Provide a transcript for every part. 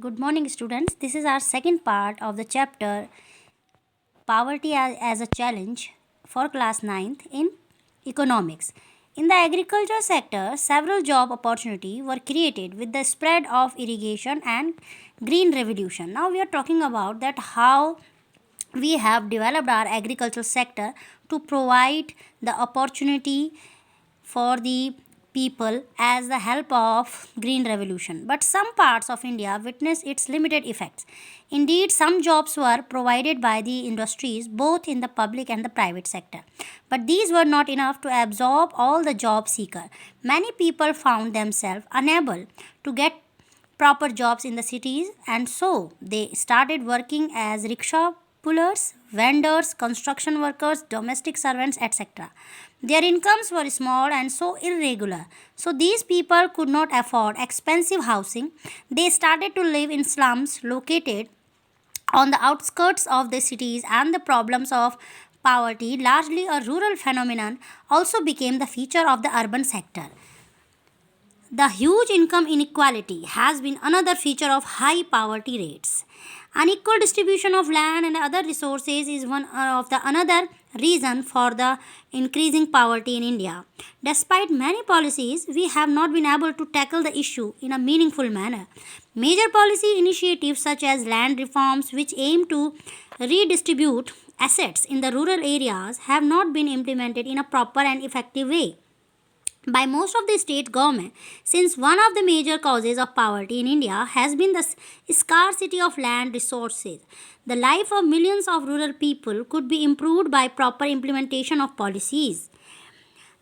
Good morning, students. This is our second part of the chapter Poverty as a Challenge for class ninth in economics. In the agriculture sector, several job opportunities were created with the spread of irrigation and green revolution. Now we are talking about that how we have developed our agricultural sector to provide the opportunity for the people as the help of green revolution, but some parts of India witnessed its limited effects. Indeed, some jobs were provided by the industries both in the public and the private sector, but these were not enough to absorb all the job seeker. Many people found themselves unable to get proper jobs in the cities, and so they started working as rickshaw pullers, vendors, construction workers, domestic servants, etc. Their incomes were small and so irregular. So these people could not afford expensive housing. They started to live in slums located on the outskirts of the cities, and the problems of poverty, largely a rural phenomenon, also became the feature of the urban sector. The huge income inequality has been another feature of high poverty rates. Unequal distribution of land and other resources is one of the another reason for the increasing poverty in India. Despite many policies, we have not been able to tackle the issue in a meaningful manner. Major policy initiatives such as land reforms, which aim to redistribute assets in the rural areas, have not been implemented in a proper and effective way by most of the state government, since one of the major causes of poverty in India has been the scarcity of land resources. The life of millions of rural people could be improved by proper implementation of policies.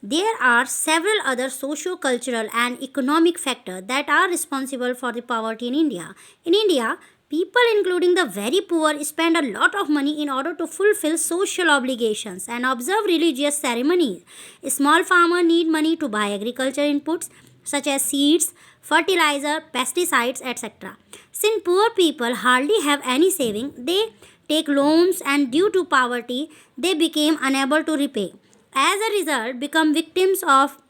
There are several other socio-cultural and economic factors that are responsible for the poverty in India. In India, people including the very poor spend a lot of money in order to fulfill social obligations and observe religious ceremonies. Small farmers need money to buy agriculture inputs such as seeds, fertilizer, pesticides, etc. Since poor people hardly have any saving, they take loans, and due to poverty they became unable to repay. As a result, become victims of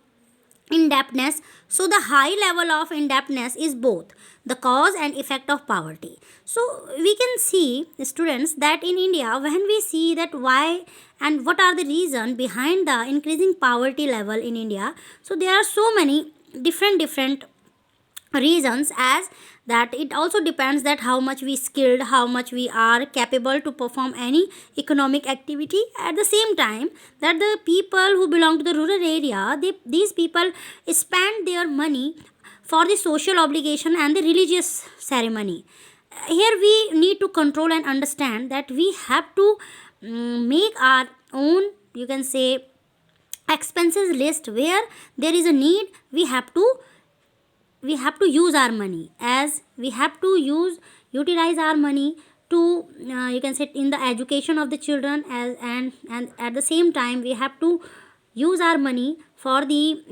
indebtedness. So the high level of indebtedness is both the cause and effect of poverty. So we can see, students, that in India, when we see that why and what are the reason behind the increasing poverty level in India, so there are so many different reasons, as that it also depends that how much we skilled, how much we are capable to perform any economic activity. At the same time, that the people who belong to the rural area, these people spend their money for the social obligation and the religious ceremony. Here we need to control and understand that we have to make our own, you can say, expenses list. Where there is a need, we have to use our money, as we have to utilize our money to, you can say, in the education of the children, as and at the same time we have to use our money for the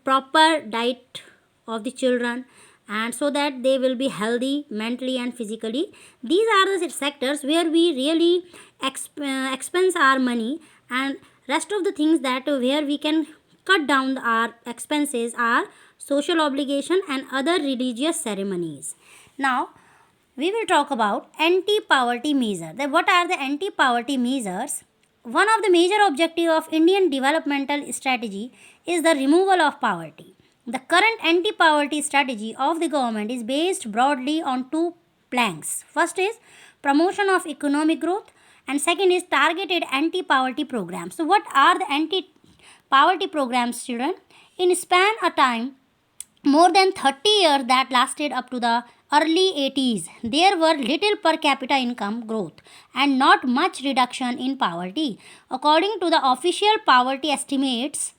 proper diet of the children, and so that they will be healthy mentally and physically. These are the sectors where we really expense our money, and rest of the things that where we can cut down our expenses are social obligation and other religious ceremonies. Now we will talk about anti-poverty measures. What are the anti-poverty measures? One of the major objectives of Indian developmental strategy is the removal of poverty. The current anti-poverty strategy of the government is based broadly on two planks. First is promotion of economic growth, and second is targeted anti-poverty programs. So what are the anti-poverty programs, children? In span a time more than 30 years that lasted up to the early 80s, there were little per capita income growth and not much reduction in poverty. According to the official poverty estimates,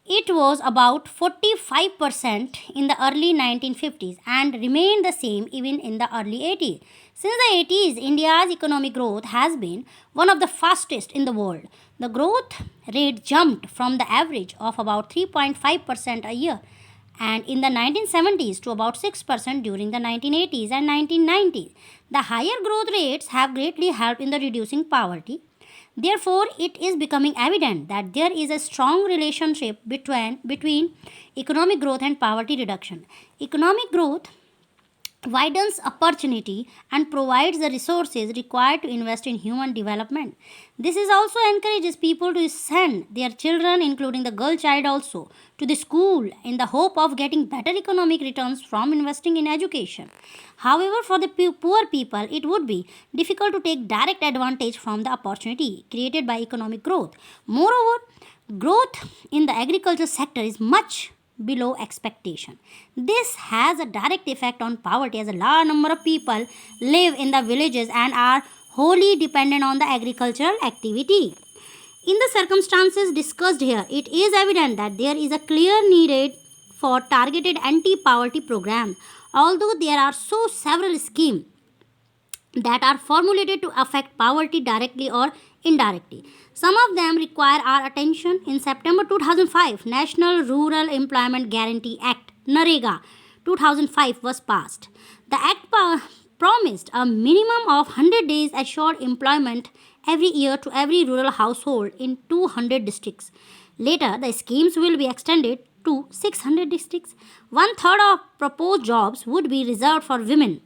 it was about 45% in the early 1950s and remained the same even in the early 80s. Since the 80s, India's economic growth has been one of the fastest in the world. The growth rate jumped from the average of about 3.5% a year and in the 1970s to about 6% during the 1980s and 1990s. The higher growth rates have greatly helped in the reducing poverty. Therefore, it is becoming evident that there is a strong relationship between economic growth and poverty reduction. Economic growth widens opportunity and provides the resources required to invest in human development. This is also encourages people to send their children, including the girl child also, to the school in the hope of getting better economic returns from investing in education. However, for the poor people, it would be difficult to take direct advantage from the opportunity created by economic growth. Moreover, growth in the agriculture sector is much below expectation. This has a direct effect on poverty as a large number of people live in the villages and are wholly dependent on the agricultural activity. In the circumstances discussed here, it is evident that there is a clear need for targeted anti-poverty programs. Although there are so several schemes that are formulated to affect poverty directly or indirectly. Some of them require our attention. In September 2005, National Rural Employment Guarantee Act (NREGA) 2005 was passed. The act promised a minimum of 100 days assured employment every year to every rural household in 200 districts. Later, the schemes will be extended to 600 districts. One third of proposed jobs would be reserved for women.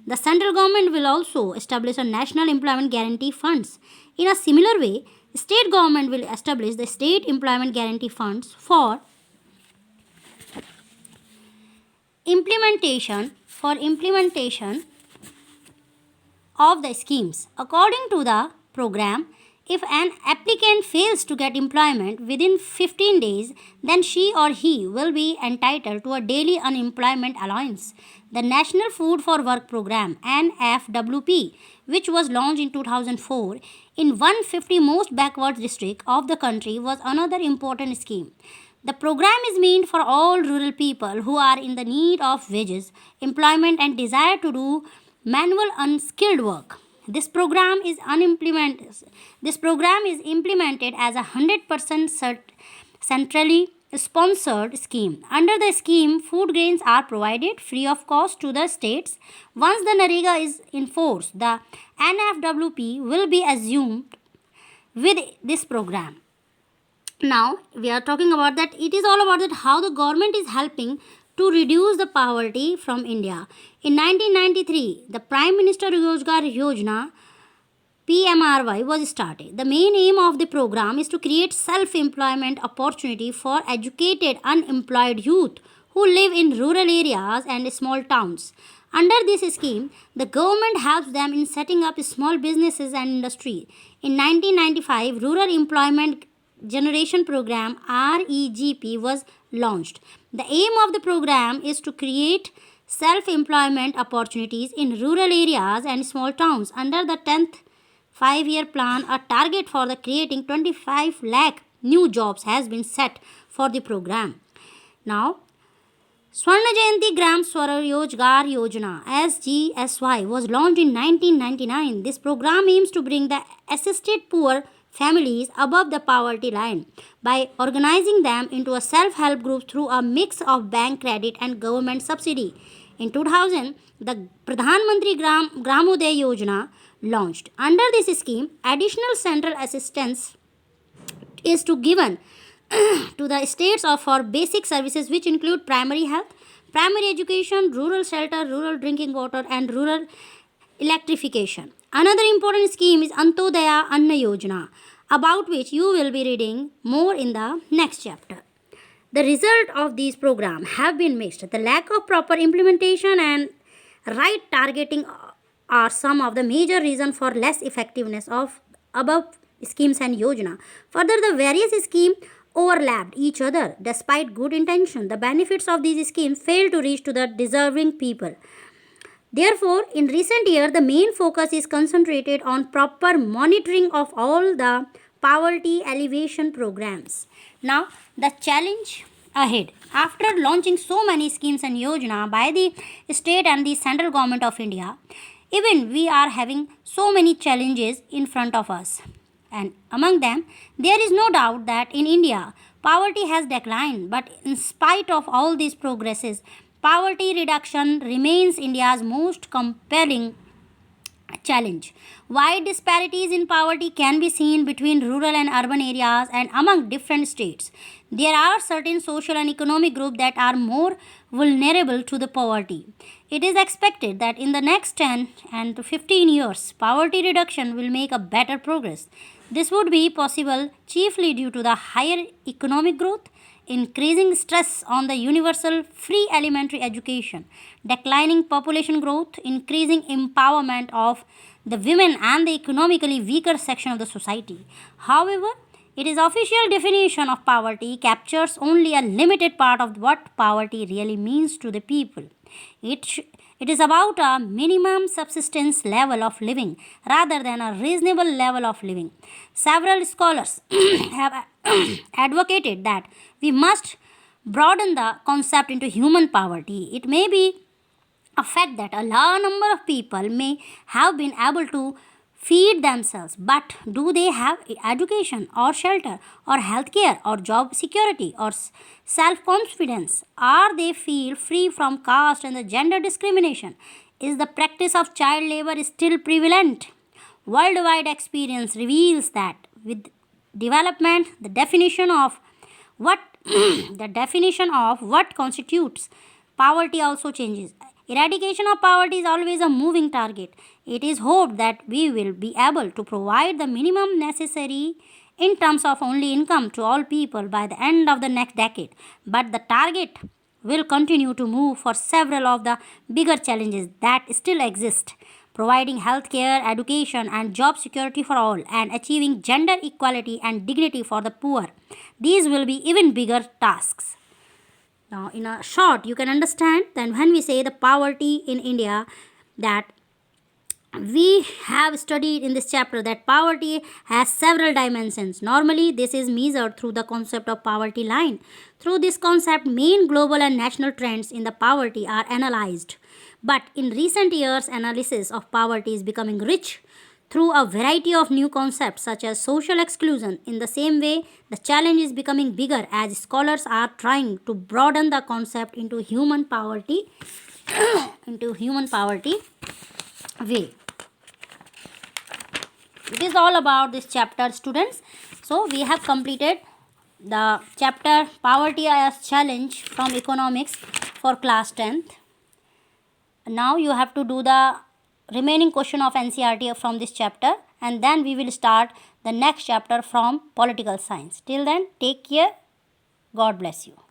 The central government will also establish a national employment guarantee funds. In a similar way, state government will establish the state employment guarantee funds for implementation of the schemes. According to the program, if an applicant fails to get employment within 15 days, then she or he will be entitled to a daily unemployment allowance. The National Food for Work Program (NFWP), which was launched in 2004 in 150 most backward districts of the country, was another important scheme. The program is meant for all rural people who are in the need of wages, employment, and desire to do manual unskilled work. This program is implemented as a 100% centrally sponsored scheme. Under the scheme, food grains are provided free of cost to the states. Once the NREGA is in force, the NFWP will be assumed with this program. Now we are talking about that it is all about that how the government is helping to reduce the poverty from India. In 1993, the Prime Minister Rozgar Yojana PMRY was started. The main aim of the program is to create self-employment opportunity for educated unemployed youth who live in rural areas and small towns. Under this scheme, the government helps them in setting up small businesses and industry. In 1995, Rural Employment Generation Program REGP was launched. The aim of the program is to create self-employment opportunities in rural areas and small towns. Under the 10th 5-year plan, a target for the creating 25 lakh new jobs has been set for the program. Now, Swarna Jayanti Gram Swarojgar Yojana (SGSY) was launched in 1999. This program aims to bring the assisted poor families above the poverty line by organizing them into a self-help group through a mix of bank credit and government subsidy. In 2000, the Pradhan Mantri Gramoday Yojana launched. Under this scheme, additional central assistance is to given to the states for basic services which include primary health, primary education, rural shelter, rural drinking water, and rural electrification. Another important scheme is Antodaya Anna Yojana, about which you will be reading more in the next chapter. The result of these programs have been mixed. The lack of proper implementation and right targeting are some of the major reasons for less effectiveness of above schemes and yojana. Further, the various schemes overlapped each other. Despite good intention, the benefits of these schemes failed to reach to the deserving people. Therefore, in recent years, the main focus is concentrated on proper monitoring of all the poverty alleviation programs. Now, the challenge ahead. After launching so many schemes and yojana by the state and the central government of India, even we are having so many challenges in front of us. And among them, there is no doubt that in India, poverty has declined. But in spite of all these progresses, poverty reduction remains India's most compelling challenge. Wide disparities in poverty can be seen between rural and urban areas and among different states. There are certain social and economic groups that are more vulnerable to the poverty. It is expected that in the next 10 and to 15 years, poverty reduction will make a better progress. This would be possible chiefly due to the higher economic growth, increasing stress on the universal free elementary education, declining population growth, increasing empowerment of the women and the economically weaker section of the society. However, it is official definition of poverty captures only a limited part of what poverty really means to the people. It, sh- it is about a minimum subsistence level of living rather than a reasonable level of living. Several scholars have advocated that we must broaden the concept into human poverty. It may be a fact that a large number of people may have been able to feed themselves, but do they have education or shelter or healthcare or job security or self confidence? Are they feel free from caste and the gender discrimination? Is the practice of child labor still prevalent? Worldwide experience reveals that with development, the definition of what the definition of what constitutes poverty also changes. Eradication of poverty is always a moving target. It is hoped that we will be able to provide the minimum necessary in terms of only income to all people by the end of the next decade. But the target will continue to move for several of the bigger challenges that still exist, providing healthcare, education, and job security for all, and achieving gender equality and dignity for the poor. These will be even bigger tasks. Now, in a short, you can understand that when we say the poverty in India, that we have studied in this chapter that poverty has several dimensions. Normally, this is measured through the concept of poverty line. Through this concept, main global and national trends in the poverty are analyzed. But in recent years, analysis of poverty is becoming rich through a variety of new concepts such as social exclusion. In the same way, the challenge is becoming bigger as scholars are trying to broaden the concept into human poverty way. It is all about this chapter, students. So we have completed the chapter poverty as challenge from economics for class 10th. Now you have to do the remaining question of NCERT from this chapter, and then we will start the next chapter from political science. Till then, take care. God bless you.